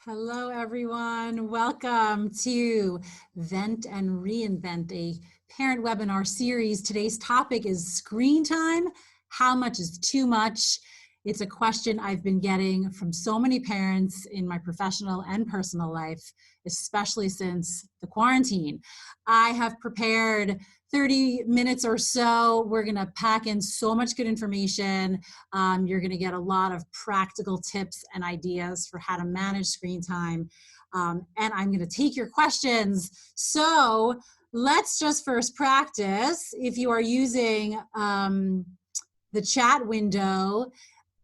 Hello, everyone. Welcome to Vent and Reinvent, a parent webinar series. Today's topic is screen time. How much is too much? It's a question I've been getting from so many parents in my professional and personal life, especially since the quarantine. I have prepared 30 minutes or so. We're going to pack in so much good information. You're going to get a lot of practical tips and ideas for how to manage screen time. And I'm going to take your questions. So let's just first practice. If you are using the chat window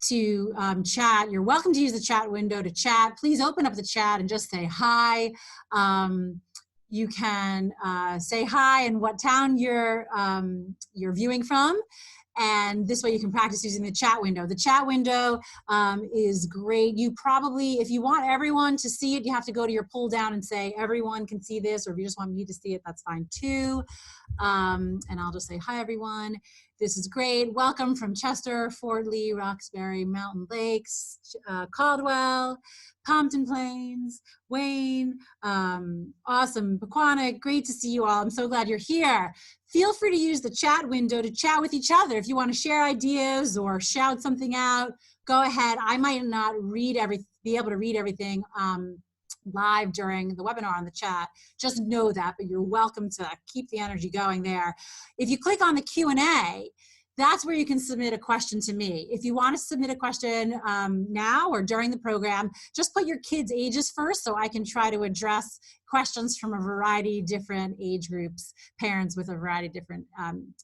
to chat, you're welcome to use the chat window to chat. Please open up the chat and just say hi. You can say hi and what town you're viewing from. And this way you can practice using the chat window. The chat window is great. You probably, if you want everyone to see it, you have to go to your pull down and say, everyone can see this, or if you just want me to see it, that's fine too. And I'll just say, hi, everyone. This is great. Welcome from Chester, Fort Lee, Roxbury, Mountain Lakes, Caldwell, Pompton Plains, Wayne, awesome, Pequannock, great to see you all. I'm so glad you're here. Feel free to use the chat window to chat with each other. If you want to share ideas or shout something out, go ahead. I might not be able to read everything live during the webinar on the chat. Just know that, but you're welcome to keep the energy going there. If you click on the Q&A, that's where you can submit a question to me. If you want to submit a question now or during the program, just put your kids' ages first so I can try to address questions from a variety of different age groups, parents with a variety of different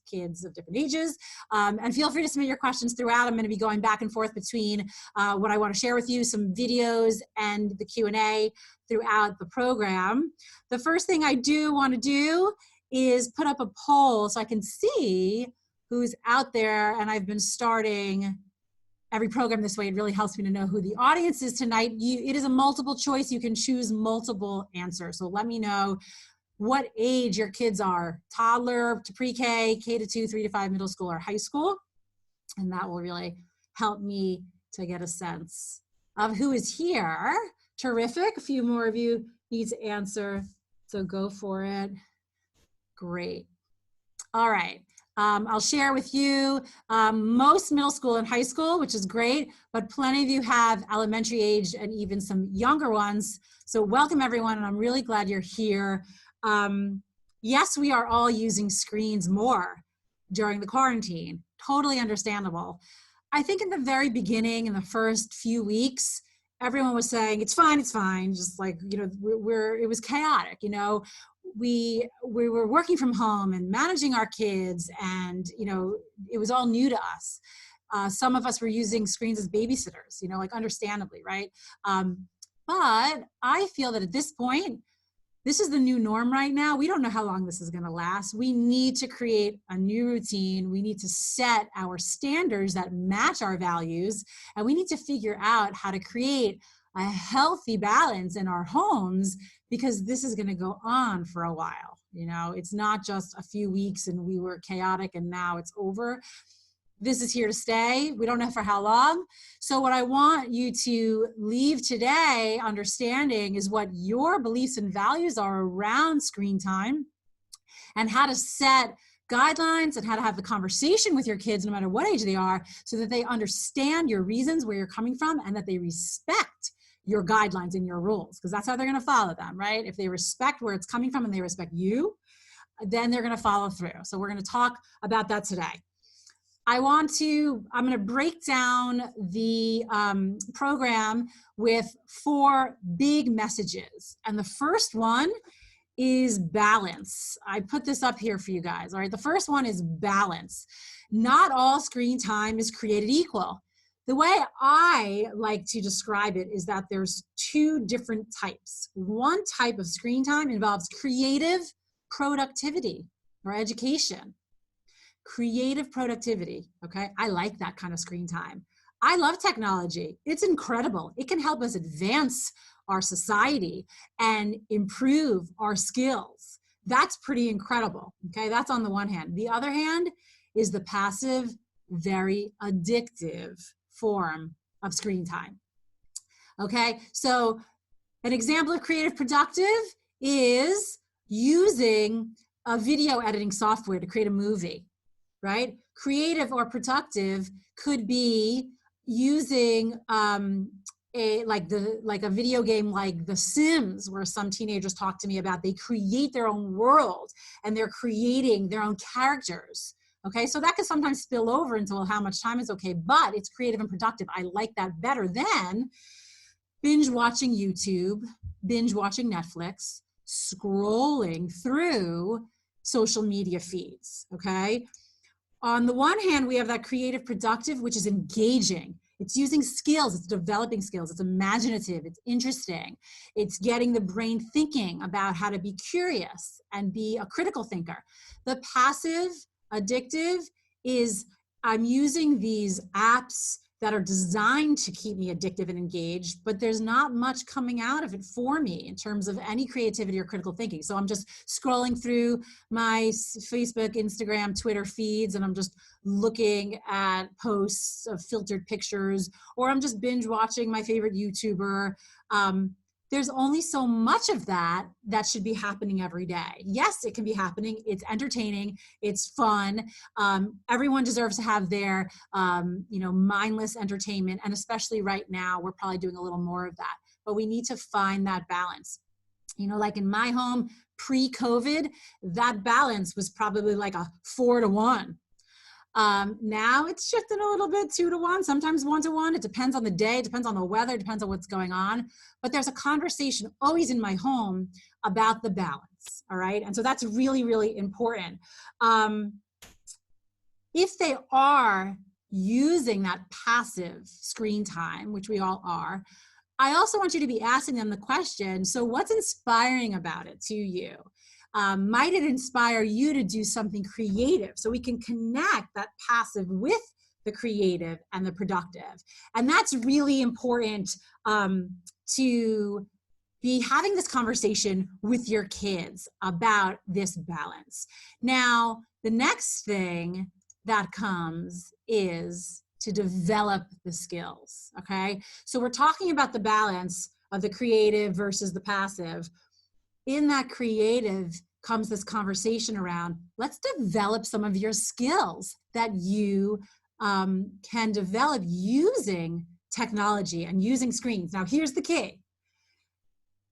kids of different ages. And feel free to submit your questions throughout. I'm going to be going back and forth between what I want to share with you, some videos, and the Q&A throughout the program. The first thing I do want to do is put up a poll so I can see who's out there, and I've been starting every program this way. It really helps me to know who the audience is tonight. It is a multiple choice. You can choose multiple answers. So let me know what age your kids are, toddler to pre-K, K to 2, 3 to 5, middle school or high school. And that will really help me to get a sense of who is here. Terrific. A few more of you need to answer, so go for it. Great. All right. I'll share with you most middle school and high school, which is great, but plenty of you have elementary age and even some younger ones. So welcome everyone, and I'm really glad you're here. Yes, we are all using screens more during the quarantine. Totally understandable. I think in the very beginning, in the first few weeks, everyone was saying, it's fine, just like, you know, it was chaotic, you know. We were working from home and managing our kids, and you know, it was all new to us. Some of us were using screens as babysitters, you know, like understandably, right? But I feel that at this point, this is the new norm right now. We don't know how long this is going to last. We need to create a new routine. We need to set our standards that match our values, and we need to figure out how to create a healthy balance in our homes, because this is going to go on for a while. You know, it's not just a few weeks and we were chaotic and now it's over. This is here to stay. We don't know for how long. So what I want you to leave today understanding is what your beliefs and values are around screen time, and how to set guidelines and how to have the conversation with your kids, no matter what age they are, so that they understand your reasons, where you're coming from, and that they respect your guidelines and your rules, because that's how they're going to follow them, right? If they respect where it's coming from and they respect you, then they're going to follow through. So we're going to talk about that today. I'm going to break down the program with 4 big messages. And the first one is balance. I put this up here for you guys. All right. The first one is balance. Not all screen time is created equal. The way I like to describe it is that there's 2 different types. One type of screen time involves creative productivity or education. Creative productivity, okay? I like that kind of screen time. I love technology. It's incredible. It can help us advance our society and improve our skills. That's pretty incredible, okay? That's on the one hand. The other hand is the passive, very addictive form of screen time. Okay, so An example of creative productive is using a video editing software to create a movie, right? Creative or productive could be using a video game like The Sims, where some teenagers talk to me about. They create their own world and they're creating their own characters. Okay, so that can sometimes spill over into, well, how much time is okay, but it's creative and productive. I like that better than binge watching YouTube, binge watching Netflix, scrolling through social media feeds, okay? On the one hand, we have that creative productive, which is engaging. It's using skills, it's developing skills, it's imaginative, it's interesting. It's getting the brain thinking about how to be curious and be a critical thinker. The passive, addictive is I'm using these apps that are designed to keep me addictive and engaged, but there's not much coming out of it for me in terms of any creativity or critical thinking. So I'm just scrolling through my Facebook, Instagram, Twitter feeds, and I'm just looking at posts of filtered pictures, or I'm just binge watching my favorite YouTuber. There's only so much of that that should be happening every day. Yes, it can be happening. It's entertaining. It's fun. Everyone deserves to have their, mindless entertainment. And especially right now, we're probably doing a little more of that. But we need to find that balance. Like in my home pre-COVID, that balance was probably like a 4-to-1. Now it's shifting a little bit 2-to-1, sometimes 1-to-1. It depends on the day, it depends on the weather, it depends on what's going on. But there's a conversation always in my home about the balance, all right? And so that's really, really important. If they are using that passive screen time, which we all are, I also want you to be asking them the question, so what's inspiring about it to you? Might it inspire you to do something creative so we can connect that passive with the creative and the productive? And that's really important to be having this conversation with your kids about this balance. Now, the next thing that comes is to develop the skills, okay? So we're talking about the balance of the creative versus the passive. In that creative comes this conversation around, let's develop some of your skills that you can develop using technology and using screens. Now, here's the key.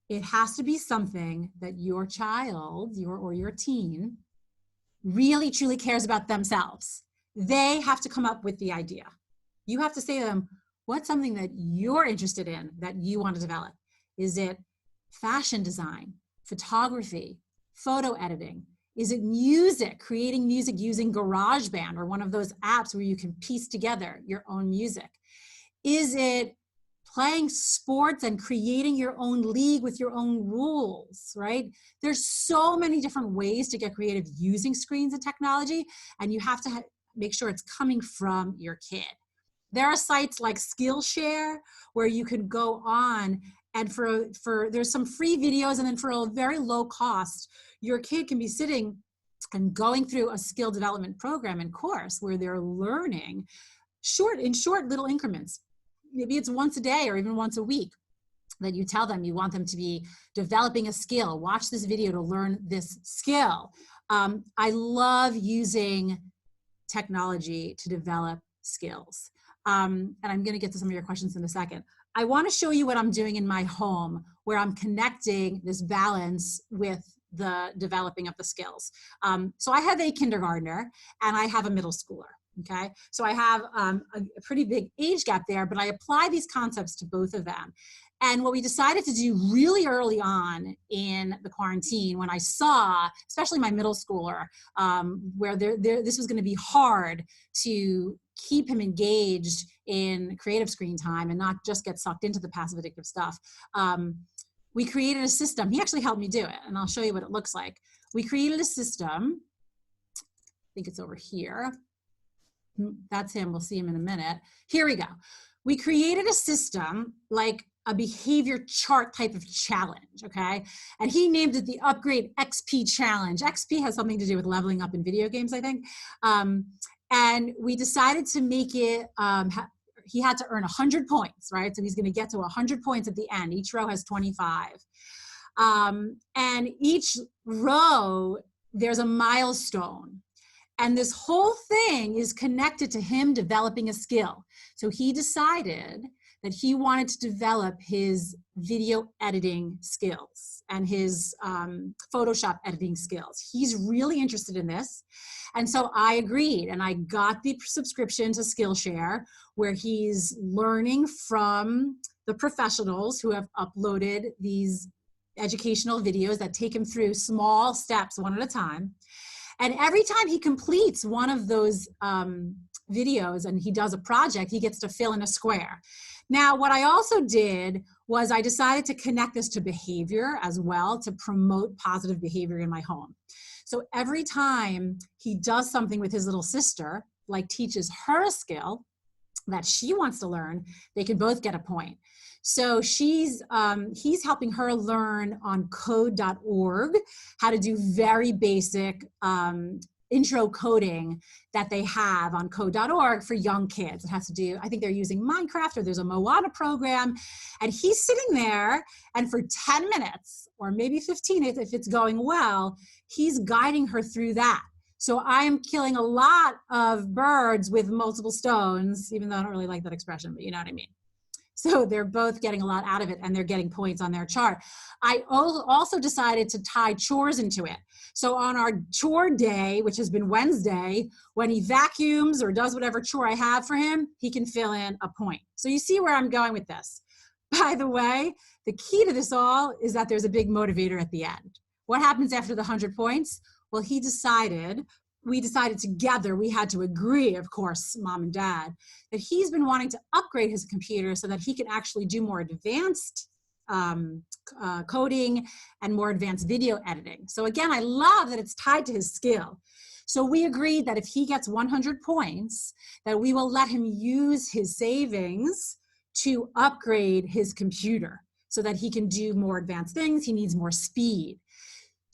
It has to be something that your child, or your teen, really truly cares about themselves. They have to come up with the idea. You have to say to them, what's something that you're interested in that you want to develop? Is it fashion design, photography, photo editing? Is it music, creating music using GarageBand or one of those apps where you can piece together your own music? Is it playing sports and creating your own league with your own rules, right? There's so many different ways to get creative using screens and technology, and you have to make sure it's coming from your kid. There are sites like Skillshare where you can go on, and for there's some free videos, and then for a very low cost, your kid can be sitting and going through a skill development program and course where they're learning in short little increments. Maybe it's once a day or even once a week that you tell them you want them to be developing a skill. Watch this video to learn this skill. I love using technology to develop skills. And I'm going to get to some of your questions in a second. I want to show you what I'm doing in my home where I'm connecting this balance with the developing of the skills. So I have a kindergartner and I have a middle schooler. Okay, so I have a pretty big age gap there, but I apply these concepts to both of them. And what we decided to do really early on in the quarantine, when I saw, especially my middle schooler, where this was going to be hard to keep him engaged in creative screen time and not just get sucked into the passive addictive stuff, we created a system. He actually helped me do it, and I'll show you what it looks like. We created a system. I think it's over here. That's him. We'll see him in a minute. Here we go. We created a system like a behavior chart type of challenge, okay? And he named it the Upgrade XP Challenge. XP has something to do with leveling up in video games, I think. And we decided to make it, he had to earn 100 points, right? So he's going to get to 100 points at the end. Each row has 25. And each row, there's a milestone. And this whole thing is connected to him developing a skill. So he decided that he wanted to develop his video editing skills and his Photoshop editing skills. He's really interested in this. And so I agreed, and I got the subscription to Skillshare, where he's learning from the professionals who have uploaded these educational videos that take him through small steps one at a time. And every time he completes one of those videos and he does a project, he gets to fill in a square. Now, what I also did was I decided to connect this to behavior as well, to promote positive behavior in my home. So every time he does something with his little sister, like teaches her a skill that she wants to learn, they can both get a point. So he's helping her learn on code.org how to do very basic intro coding that they have on code.org for young kids. It has to do, I think they're using Minecraft, or there's a Moana program, and he's sitting there, and for 10 minutes or maybe 15 if it's going well, he's guiding her through that. So I am killing a lot of birds with multiple stones, even though I don't really like that expression, but you know what I mean. So they're both getting a lot out of it, and they're getting points on their chart. I also decided to tie chores into it. So on our chore day, which has been Wednesday, when he vacuums or does whatever chore I have for him, he can fill in a point. So you see where I'm going with this. By the way, the key to this all is that there's a big motivator at the end. What happens after the 100 points? Well, we decided together, we had to agree, of course, mom and dad, that he's been wanting to upgrade his computer so that he can actually do more advanced coding and more advanced video editing. So again, I love that it's tied to his skill. So we agreed that if he gets 100 points, that we will let him use his savings to upgrade his computer so that he can do more advanced things. He needs more speed.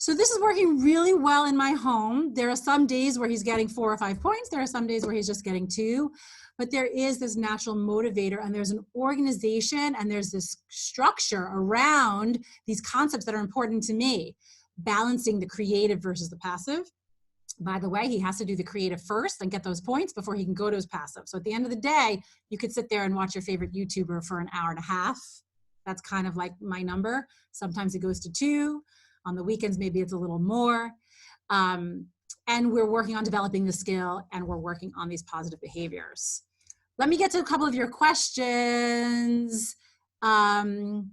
So this is working really well in my home. There are some days where he's getting 4 or 5 points. There are some days where he's just getting 2. But there is this natural motivator, and there's an organization, and there's this structure around these concepts that are important to me. Balancing the creative versus the passive. By the way, he has to do the creative first and get those points before he can go to his passive. So at the end of the day, you could sit there and watch your favorite YouTuber for an hour and a half. That's kind of like my number. Sometimes it goes to 2. On the weekends, maybe it's a little more. And we're working on developing the skill, and we're working on these positive behaviors. Let me get to a couple of your questions. What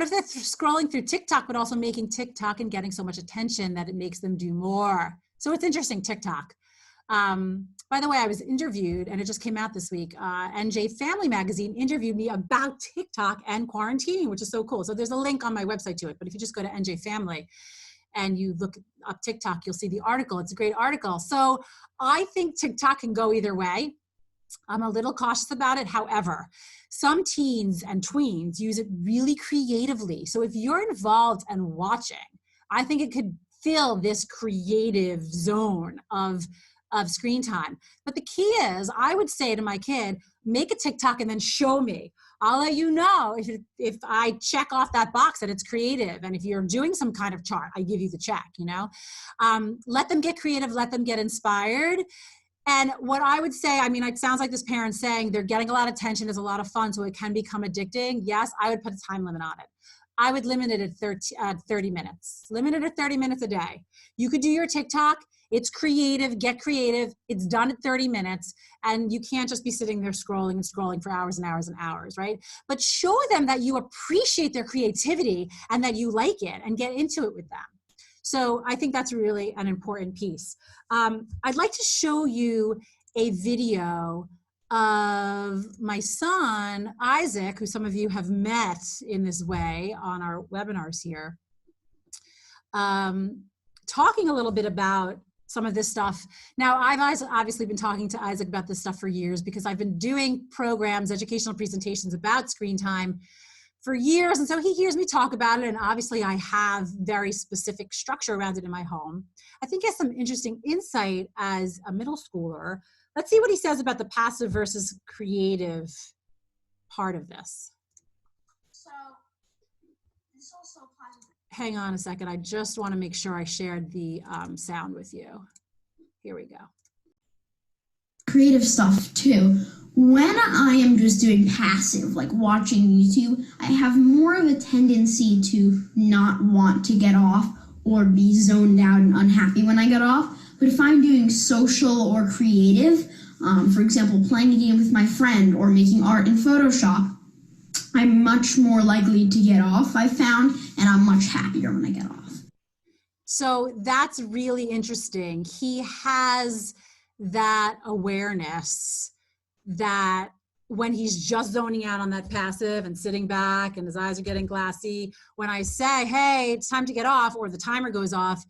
if they're scrolling through TikTok, but also making TikTok and getting so much attention that it makes them do more? So it's interesting, TikTok. By the way, I was interviewed, and it just came out this week. NJ Family Magazine interviewed me about TikTok and quarantining, which is so cool. So there's a link on my website to it. But if you just go to NJ Family and you look up TikTok, you'll see the article. It's a great article. So I think TikTok can go either way. I'm a little cautious about it. However, some teens and tweens use it really creatively. So if you're involved and watching, I think it could fill this creative zone of screen time. But the key is, I would say to my kid, make a TikTok and then show me. I'll let you know if I check off that box that it's creative. And if you're doing some kind of chart, I give you the check, you know. Let them get creative, let them get inspired. And what I would say, I mean, it sounds like this parent's saying they're getting a lot of attention, it's a lot of fun, so it can become addicting. Yes, I would put a time limit on it. I would limit it at 30 minutes. Limit it at 30 minutes a day. You could do your TikTok. It's creative, get creative. It's done at 30 minutes. And you can't just be sitting there scrolling and scrolling for hours and hours and hours, right? But show them that you appreciate their creativity and that you like it, and get into it with them. So I think that's really an important piece. I'd like to show you a video of my son, Isaac, who some of you have met in this way on our webinars here, talking a little bit about some of this stuff. Now, I've obviously been talking to Isaac about this stuff for years, because I've been doing programs, educational presentations about screen time for years. And so he hears me talk about it, and obviously I have very specific structure around it in my home. I think he has some interesting insight as a middle schooler, let's see what he says about the passive versus creative part of this. So this also applies. Hang on a second. I just want to make sure I shared the sound with you. Here we go. Creative stuff too. When I am just doing passive, like watching YouTube, I have more of a tendency to not want to get off or be zoned out and unhappy when I get off. But if I'm doing social or creative, for example, playing a game with my friend or making art in Photoshop, I'm much more likely to get off, I found, and I'm much happier when I get off. So that's really interesting. He has that awareness that when he's just zoning out on that passive and sitting back and his eyes are getting glassy, when I say, hey, it's time to get off, or the timer goes off,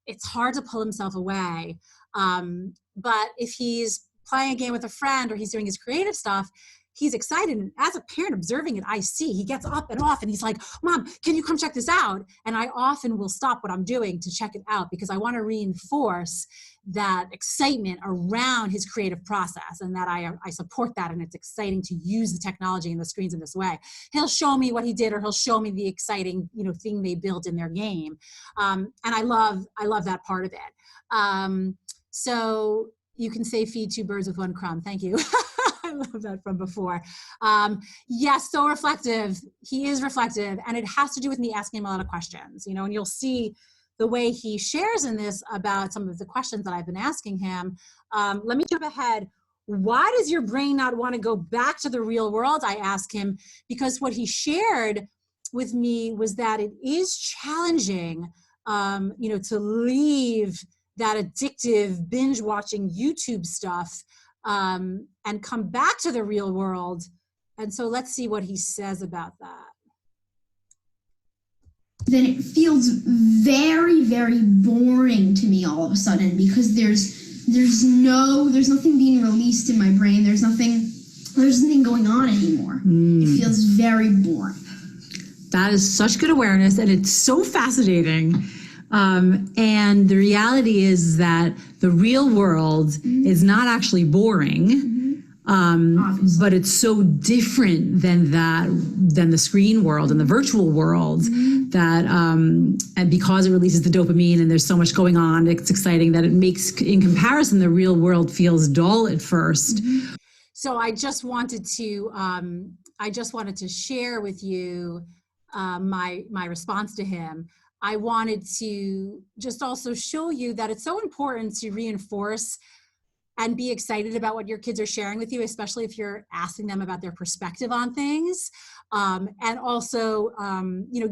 it's hard to pull himself away. But if he's playing a game with a friend or he's doing his creative stuff, he's excited. And as a parent observing it, I see he gets up and off and he's like, Mom, can you come check this out? And I often will stop what I'm doing to check it out because I want to reinforce that excitement around his creative process and that I support that. And it's exciting to use the technology and the screens in this way. He'll show me what he did, or he'll show me the exciting, thing they built in their game. And I love that part of it. So you can say feed two birds with one crumb. Thank you. I love that from before. Yes, so reflective. He is reflective, and it has to do with me asking him a lot of questions, and you'll see the way he shares in this about some of the questions that I've been asking him. Let me jump ahead. Why does your brain not want to go back to the real world? I asked him, because what he shared with me was that it is challenging, to leave that addictive binge watching YouTube stuff and come back to the real world. And so let's see what he says about that. Then it feels very, very boring to me all of a sudden, because there's nothing being released in my brain. There's nothing going on anymore. It feels very boring. That is such good awareness, and it's so fascinating. And the reality is that the real world is not actually boring, but it's so different than the screen world and the virtual world that, and because it releases the dopamine and there's so much going on, it's exciting that it makes, in comparison, the real world feels dull at first. So I just wanted to share with you my response to him. I wanted to just also show you that it's so important to reinforce and be excited about what your kids are sharing with you, especially if you're asking them about their perspective on things. And also,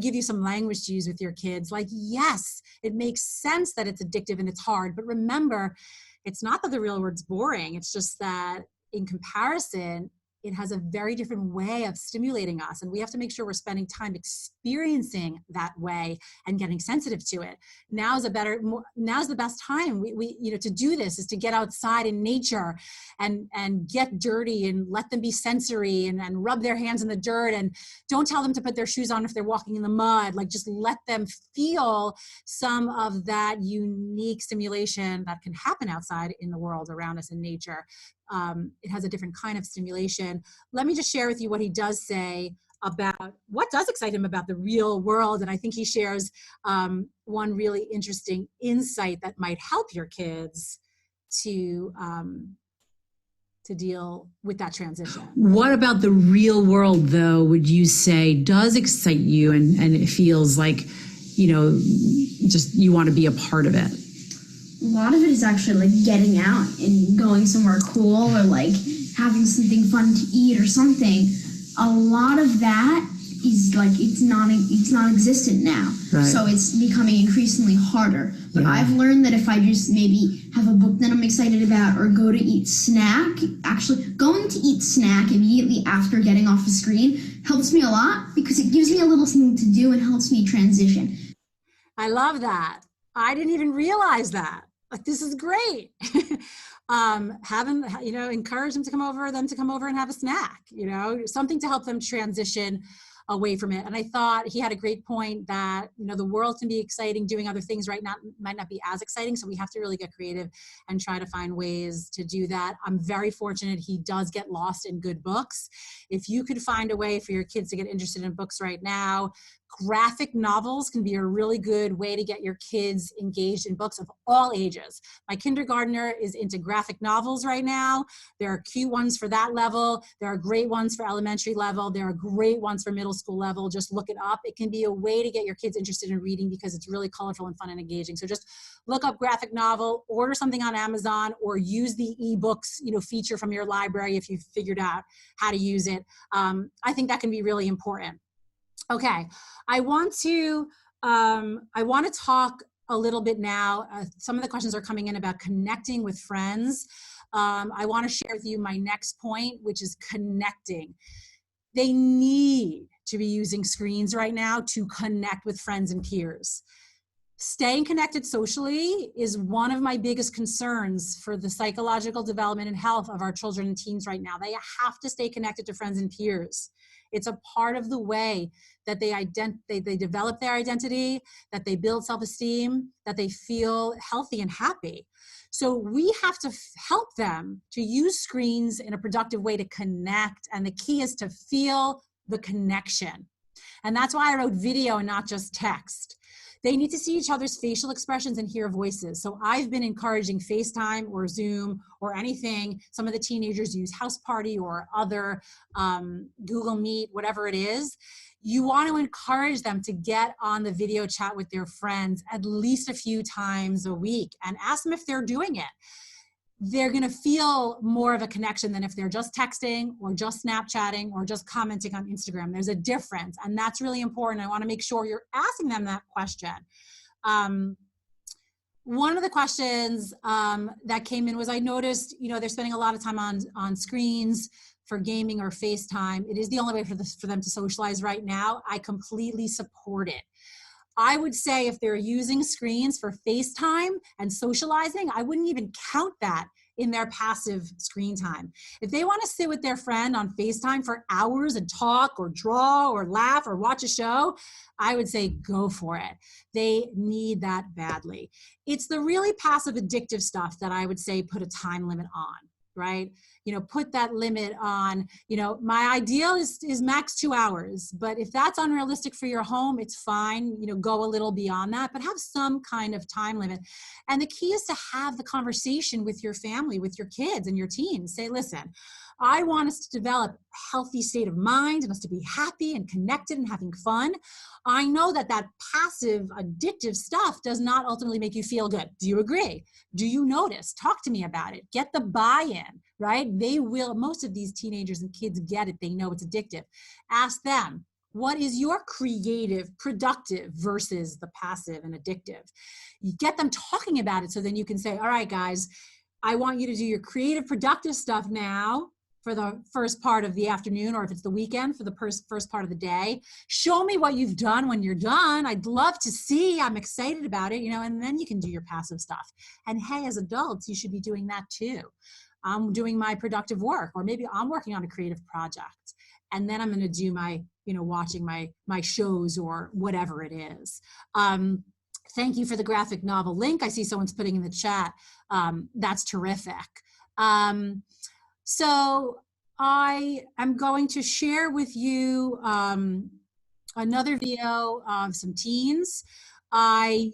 give you some language to use with your kids. Like, yes, it makes sense that it's addictive and it's hard, but remember, it's not that the real world's boring. It's just that in comparison, it has a very different way of stimulating us. And we have to make sure we're spending time experiencing that way and getting sensitive to it. Now's the best time to do this, is to get outside in nature and get dirty and let them be sensory and rub their hands in the dirt, and don't tell them to put their shoes on if they're walking in the mud. Like, just let them feel some of that unique stimulation that can happen outside in the world around us in nature. It has a different kind of stimulation. Let me just share with you what he does say about what does excite him about the real world. And I think he shares one really interesting insight that might help your kids to deal with that transition. What about the real world, though, would you say does excite you and it feels like, just you want to be a part of it? A lot of it is actually like getting out and going somewhere cool, or like having something fun to eat or something. A lot of that is like, it's non-existent now. Right. So it's becoming increasingly harder. But yeah. I've learned that if I just maybe have a book that I'm excited about, or go to eat snack, actually going to eat snack immediately after getting off the screen helps me a lot, because it gives me a little something to do and helps me transition. I love that. I didn't even realize that. Like, this is great. Encourage them to come over and have a snack, something to help them transition away from it. And I thought he had a great point that, you know, the world can be exciting, doing other things right now might not be as exciting. So we have to really get creative and try to find ways to do that. I'm very fortunate he does get lost in good books. If you could find a way for your kids to get interested in books right now, graphic novels can be a really good way to get your kids engaged in books of all ages. My kindergartner is into graphic novels right now. There are cute ones for that level. There are great ones for elementary level. There are great ones for middle school level. Just look it up. It can be a way to get your kids interested in reading because it's really colorful and fun and engaging. So just look up graphic novel, order something on Amazon, or use the ebooks, you know, feature from your library if you've figured out how to use it. I think that can be really important. Okay, I want to talk a little bit now. Some of the questions are coming in about connecting with friends. I want to share with you my next point, which is connecting. They need to be using screens right now to connect with friends and peers. Staying connected socially is one of my biggest concerns for the psychological development and health of our children and teens right now. They have to stay connected to friends and peers. It's a part of the way that they develop their identity, that they build self-esteem, that they feel healthy and happy. So we have to help them to use screens in a productive way to connect. And the key is to feel the connection. And that's why I wrote video and not just text. They need to see each other's facial expressions and hear voices. So I've been encouraging FaceTime or Zoom or anything. Some of the teenagers use House Party or other Google Meet, whatever it is. You want to encourage them to get on the video chat with their friends at least a few times a week and ask them if they're doing it. They're going to feel more of a connection than if they're just texting or just Snapchatting or just commenting on Instagram. There's a difference, and that's really important. I want to make sure you're asking them that question. One of the questions that came in was, I noticed, you know, they're spending a lot of time on screens for gaming or FaceTime. It is the only way for them to socialize right now. I completely support it. I would say if they're using screens for FaceTime and socializing, I wouldn't even count that in their passive screen time. If they want to sit with their friend on FaceTime for hours and talk or draw or laugh or watch a show, I would say go for it. They need that badly. It's the really passive addictive stuff that I would say put a time limit on, right? You know, put that limit on, you know, my ideal is max 2 hours, but if that's unrealistic for your home, it's fine, you know, go a little beyond that, but have some kind of time limit. And the key is to have the conversation with your family, with your kids and your teens. Say, listen, I want us to develop a healthy state of mind and us to be happy and connected and having fun. I know that passive addictive stuff does not ultimately make you feel good. Do you agree? Do you notice? Talk to me about it. Get the buy-in, right? They will, most of these teenagers and kids get it. They know it's addictive. Ask them, what is your creative, productive versus the passive and addictive? You get them talking about it so then you can say, all right, guys, I want you to do your creative, productive stuff now for the first part of the afternoon, or if it's the weekend, for the first part of the day. Show me what you've done when you're done. I'd love to see. I'm excited about it, you know, and then you can do your passive stuff. And hey, as adults, you should be doing that too. I'm doing my productive work, or maybe I'm working on a creative project, and then I'm going to do my, you know, watching my shows or whatever it is. Thank you for the graphic novel link. I see someone's putting in the chat. That's terrific. So I am going to share with you another video of some teens. So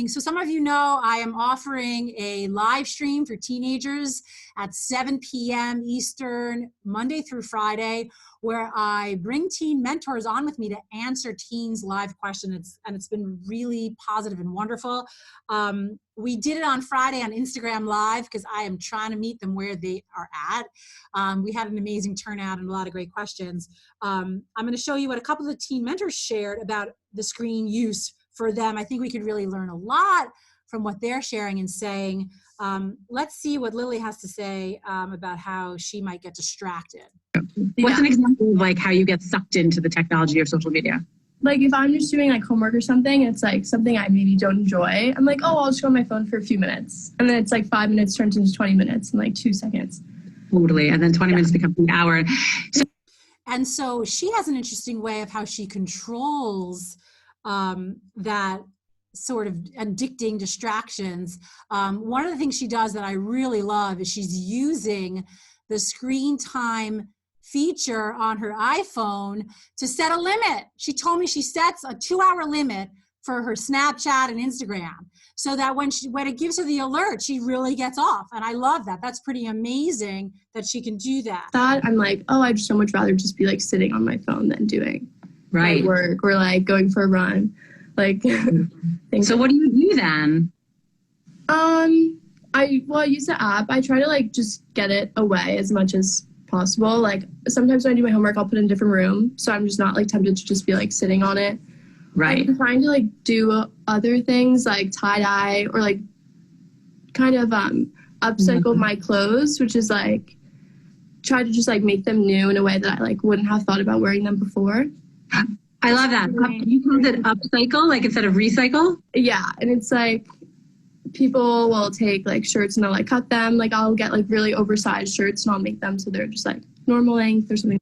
some of you know I am offering a live stream for teenagers at 7 p.m. Eastern, Monday through Friday, where I bring teen mentors on with me to answer teens' live questions, and it's been really positive and wonderful. We did it on Friday on Instagram Live because I am trying to meet them where they are at. We had an amazing turnout and a lot of great questions. I'm going to show you what a couple of the teen mentors shared about the screen use for them. I think we could really learn a lot from what they're sharing and saying. Let's see what Lily has to say about how she might get distracted. What's an example of like how you get sucked into the technology or social media? Like if I'm just doing like homework or something, it's like something I maybe don't enjoy. I'm like, oh, I'll just go on my phone for a few minutes. And then it's like 5 minutes turns into 20 minutes in like 2 seconds. Totally. And then 20 minutes becomes an hour. So And so she has an interesting way of how she controls that sort of addicting distractions. One of the things she does that I really love is she's using the screen time feature on her iPhone to set a limit. She told me she sets a 2-hour limit for her Snapchat and Instagram, so that when it gives her the alert, she really gets off. And I love that. That's pretty amazing that she can do that. That I'm like, oh, I'd so much rather just be like sitting on my phone than doing my work or like going for a run. Like, so what do you do then? I use the app. I try to like just get it away as much as possible. Like sometimes when I do my homework, I'll put it in a different room, so I'm just not like tempted to just be like sitting on it. Right. I'm trying to like do other things like tie-dye or like kind of upcycle my clothes, which is like try to just like make them new in a way that I like wouldn't have thought about wearing them before. I love that. You call it upcycle, like instead of recycle? Yeah, and it's like people will take like shirts and they'll like cut them. Like I'll get like really oversized shirts and I'll make them so they're just like normal length or something.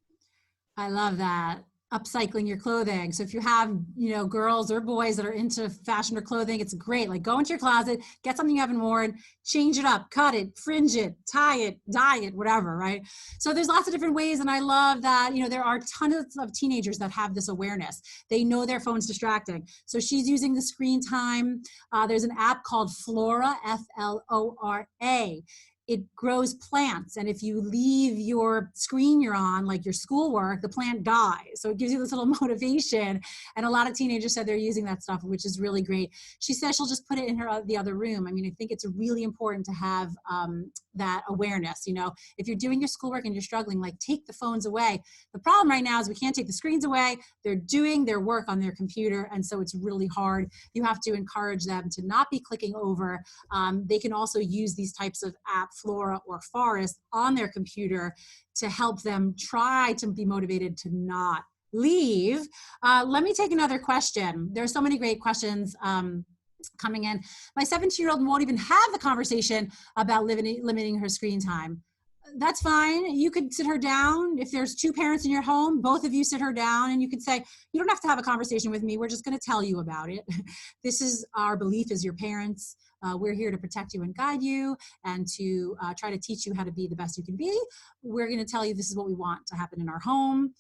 I love that. Upcycling your clothing. So if you have, girls or boys that are into fashion or clothing, it's great. Like go into your closet, get something you haven't worn, change it up, cut it, fringe it, tie it, dye it, whatever, right? So there's lots of different ways. And I love that, there are tons of teenagers that have this awareness. They know their phone's distracting. So she's using the screen time. There's an app called Flora, Flora. It grows plants. And if you leave your screen you're on, like your schoolwork, the plant dies. So it gives you this little motivation. And a lot of teenagers said they're using that stuff, which is really great. She says she'll just put it in the other room. I mean, I think it's really important to have that awareness. If you're doing your schoolwork and you're struggling, like take the phones away. The problem right now is we can't take the screens away. They're doing their work on their computer. And so it's really hard. You have to encourage them to not be clicking over. They can also use these types of apps, Flora or Forest, on their computer to help them try to be motivated to not leave. Let me take another question. There's so many great questions coming in. My 17-year-old won't even have the conversation about limiting her screen time. That's fine. You could sit her down. If there's 2 parents in your home, both of you sit her down and you could say, you don't have to have a conversation with me. We're just going to tell you about it. This is our belief as your parents. We're here to protect you and guide you and to try to teach you how to be the best you can be. We're going to tell you this is what we want to happen in our home.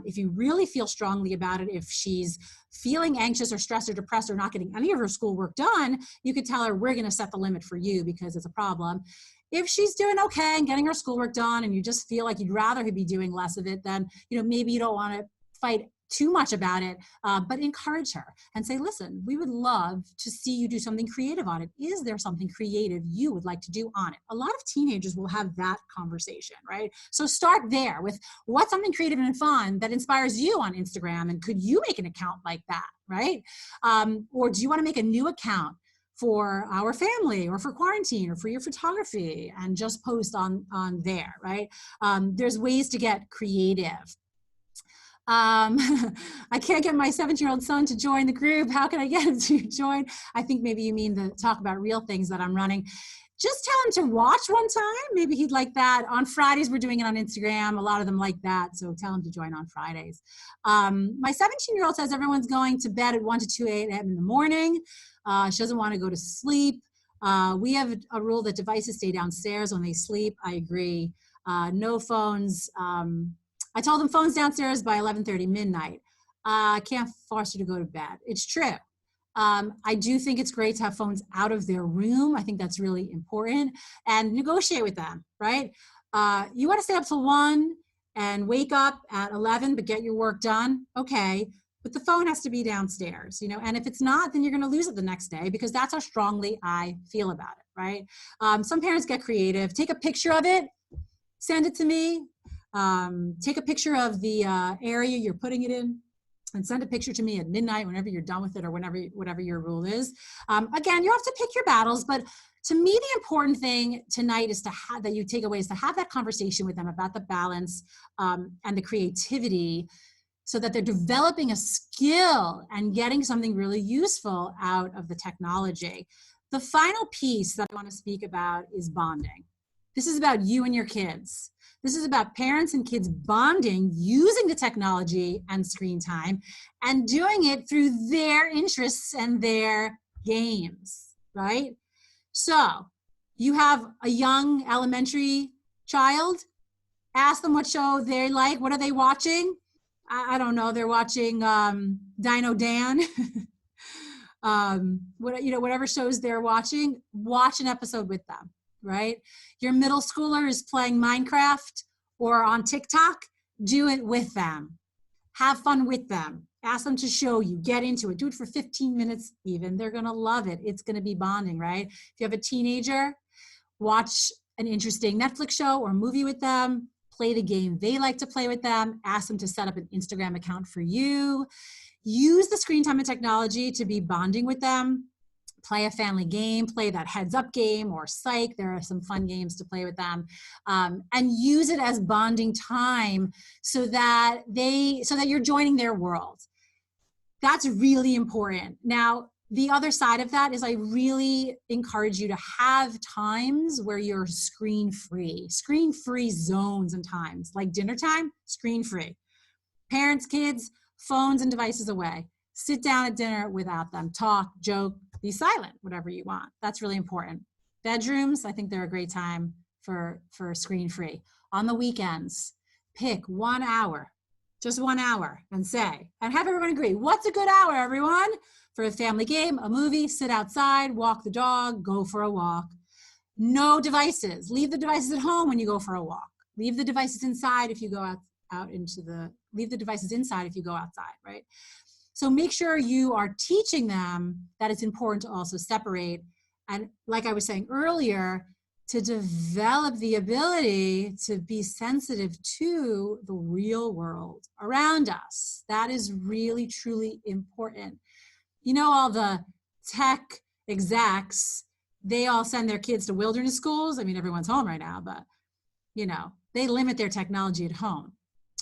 If you really feel strongly about it, if she's feeling anxious or stressed or depressed or not getting any of her schoolwork done, you could tell her we're going to set the limit for you because it's a problem. If she's doing okay and getting her schoolwork done and you just feel like you'd rather be doing less of it, then maybe you don't want to fight too much about it, but encourage her and say, listen, we would love to see you do something creative on it. Is there something creative you would like to do on it? A lot of teenagers will have that conversation, right? So start there with what's something creative and fun that inspires you on Instagram, and could you make an account like that, right? Or do you want to make a new account for our family or for quarantine or for your photography and just post on there, right? There's ways to get creative. I can't get my 17-year-old son to join the group. How can I get him to join? I think maybe you mean the talk about real things that I'm running. Just tell him to watch one time. Maybe he'd like that. On Fridays, we're doing it on Instagram. A lot of them like that. So tell him to join on Fridays. My 17-year-old says everyone's going to bed at 1 to 2 a.m. in the morning. She doesn't want to go to sleep. We have a rule that devices stay downstairs when they sleep. I agree. No phones. I told them phones downstairs by 11:30 midnight. I can't force you to go to bed. It's true. I do think it's great to have phones out of their room. I think that's really important, and negotiate with them, right? You want to stay up till 1 and wake up at 11, but get your work done. Okay. But the phone has to be downstairs, and if it's not, then you're going to lose it the next day, because that's how strongly I feel about it, right? Some parents get creative. Take a picture of it, send it to me. Take a picture of the area you're putting it in and send a picture to me at midnight whenever you're done with it, or whatever your rule is. Again, you have to pick your battles, but to me, the important thing tonight is that you take away is to have that conversation with them about the balance and the creativity, so that they're developing a skill and getting something really useful out of the technology. The final piece that I want to speak about is bonding. This is about you and your kids. This is about parents and kids bonding using the technology and screen time and doing it through their interests and their games, right? So you have a young elementary child, ask them what show they like. What are they watching? I don't know. They're watching Dino Dan. Whatever shows they're watching, watch an episode with them, right? Your middle schooler is playing Minecraft or on TikTok, do it with them. Have fun with them. Ask them to show you, get into it. Do it for 15 minutes even. They're gonna love it. It's gonna be bonding, right? If you have a teenager, watch an interesting Netflix show or movie with them, play the game they like to play with them, ask them to set up an Instagram account for you. Use the screen time and technology to be bonding with them. Play a family game, play that heads up game or psych. There are some fun games to play with them, and use it as bonding time so that you're joining their world. That's really important. Now, the other side of that is I really encourage you to have times where you're screen-free zones and times, like dinner time, screen-free. Parents, kids, phones and devices away. Sit down at dinner without them. Talk, joke, be silent, whatever you want. That's really important. Bedrooms, I think they're a great time for screen-free. On the weekends, pick 1 hour, just 1 hour, and have everyone agree, what's a good hour, everyone? For a family game, a movie, sit outside, walk the dog, go for a walk. No devices. Leave the devices at home when you go for a walk. Leave the devices inside if you go leave the devices inside if you go outside, right? So make sure you are teaching them that it's important to also separate. And like I was saying earlier, to develop the ability to be sensitive to the real world around us. That is really, truly important. You know, all the tech execs, they all send their kids to wilderness schools. I mean, everyone's home right now, but they limit their technology at home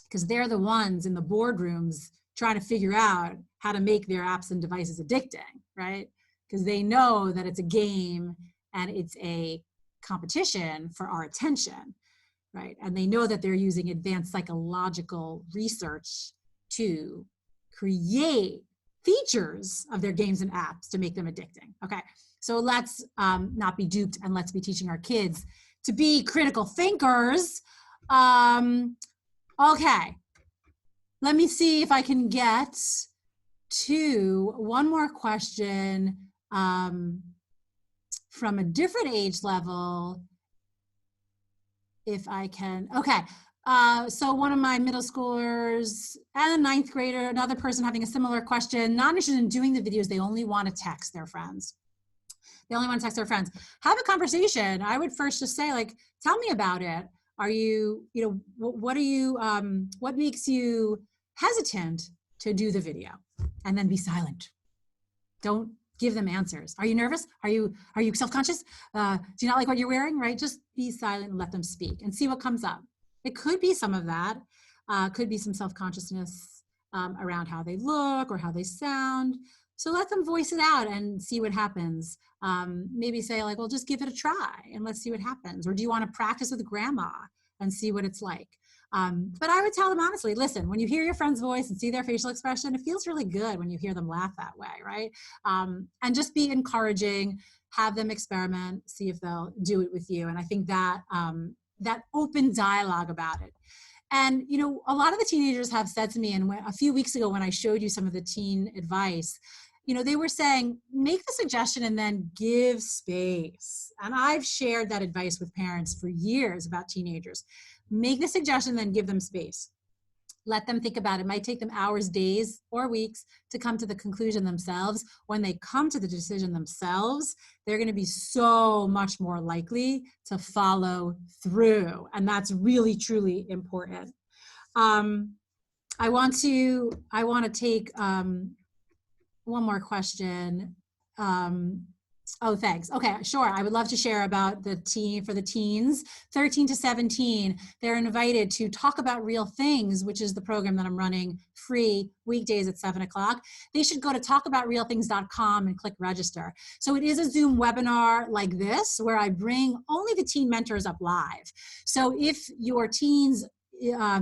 because they're the ones in the boardrooms trying to figure out how to make their apps and devices addicting, right? Because they know that it's a game and it's a competition for our attention, right? And they know that they're using advanced psychological research to create features of their games and apps to make them addicting. Okay, so let's not be duped and let's be teaching our kids to be critical thinkers. Okay, let me see if I can get to one more question from a different age level, if I can. Okay, so one of my middle schoolers and a ninth grader, another person having a similar question, not interested in doing the videos, they only want to text their friends. They only want to text their friends. Have a conversation. I would first just say, like, tell me about it. Are you, what makes you hesitant to do the video? And then be silent. Don't give them answers. Are you nervous? Are you self-conscious? Do you not like what you're wearing, right? Just be silent and let them speak and see what comes up. It could be some of that. Could be some self-consciousness around how they look or how they sound. So let them voice it out and see what happens. Maybe say, like, well, just give it a try and let's see what happens. Or do you want to practice with grandma and see what it's like? But I would tell them honestly, listen, when you hear your friend's voice and see their facial expression, it feels really good when you hear them laugh that way, right? And just be encouraging, have them experiment, see if they'll do it with you. And I think that that open dialogue about it. And, a lot of the teenagers have said to me, and a few weeks ago when I showed you some of the teen advice, they were saying, make the suggestion and then give space. And I've shared that advice with parents for years about teenagers. Make the suggestion, then give them space. Let them think about it. It might take them hours, days, or weeks to come to the conclusion themselves. When they come to the decision themselves, they're going to be so much more likely to follow through. And that's really, truly important. I want to take one more question. Oh, thanks. Okay, sure. I would love to share about the teen, for the teens, 13 to 17. They're invited to Talk About Real Things, which is the program that I'm running free weekdays at 7 o'clock. They should go to talkaboutrealthings.com and click register. So it is a Zoom webinar like this, where I bring only the teen mentors up live. So if your teens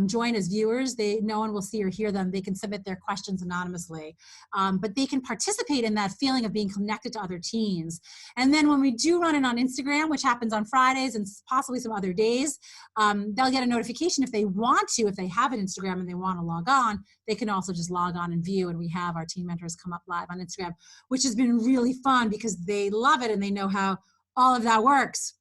join as viewers, no one will see or hear them. They can submit their questions anonymously, but they can participate in that feeling of being connected to other teens. And then when we do run it on Instagram, which happens on Fridays and possibly some other days, they'll get a notification if they want to. If they have an Instagram and they want to log on, they can also just log on and view, and we have our teen mentors come up live on Instagram, which has been really fun because they love it and they know how all of that works.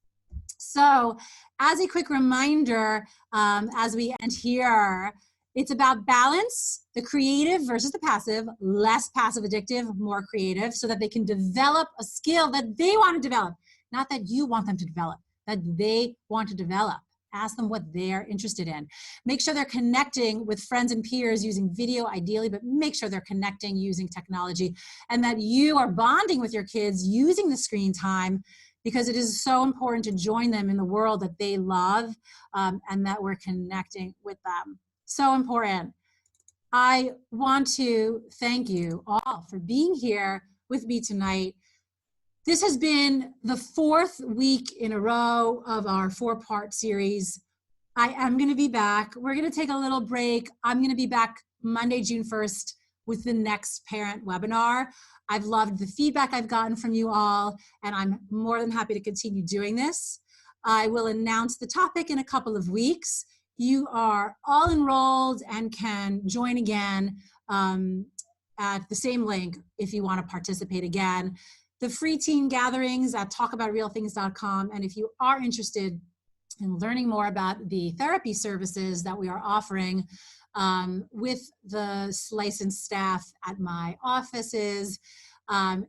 So as a quick reminder, as we end here, it's about balance, the creative versus the passive, less passive addictive, more creative, so that they can develop a skill that they want to develop, not that you want them to develop, that they want to develop. Ask them what they're interested in. Make sure they're connecting with friends and peers using video ideally, but make sure they're connecting using technology, and that you are bonding with your kids using the screen time, because it is so important to join them in the world that they love, and that we're connecting with them. So important. I want to thank you all for being here with me tonight. This has been the 4th week in a row of our 4-part series. I am going to be back. We're going to take a little break. I'm going to be back Monday, June 1st with the next parent webinar. I've loved the feedback I've gotten from you all, and I'm more than happy to continue doing this. I will announce the topic in a couple of weeks. You are all enrolled and can join again at the same link if you want to participate again. The free teen gatherings at talkaboutrealthings.com, and if you are interested in learning more about the therapy services that we are offering with the licensed staff at my offices,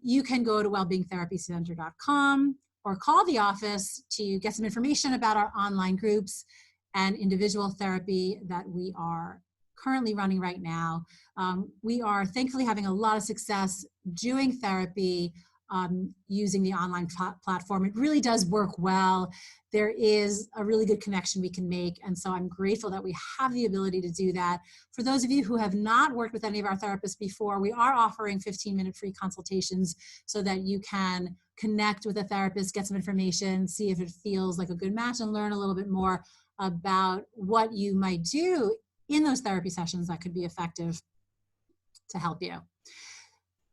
you can go to wellbeingtherapycenter.com or call the office to get some information about our online groups and individual therapy that we are currently running right now. We are thankfully having a lot of success doing therapy using the online platform. It really does work well. There is a really good connection we can make, and so I'm grateful that we have the ability to do that. For those of you who have not worked with any of our therapists before, we are offering 15-minute free consultations so that you can connect with a therapist, get some information, see if it feels like a good match, and learn a little bit more about what you might do in those therapy sessions that could be effective to help you.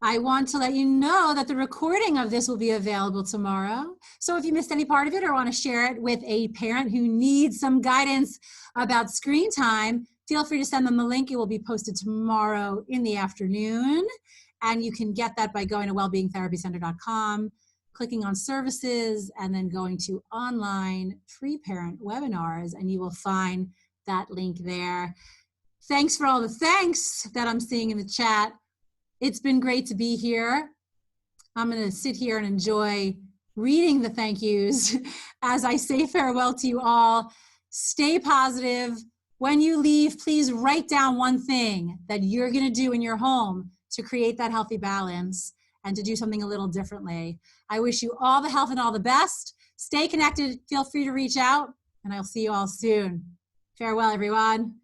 I want to let you know that the recording of this will be available tomorrow. So if you missed any part of it or want to share it with a parent who needs some guidance about screen time, feel free to send them the link. It will be posted tomorrow in the afternoon. And you can get that by going to wellbeingtherapycenter.com, clicking on services, and then going to online free parent webinars, and you will find that link there. Thanks for all the thanks that I'm seeing in the chat. It's been great to be here. I'm going to sit here and enjoy reading the thank yous as I say farewell to you all. Stay positive. When you leave, please write down one thing that you're going to do in your home to create that healthy balance and to do something a little differently. I wish you all the health and all the best. Stay connected. Feel free to reach out, and I'll see you all soon. Farewell, everyone.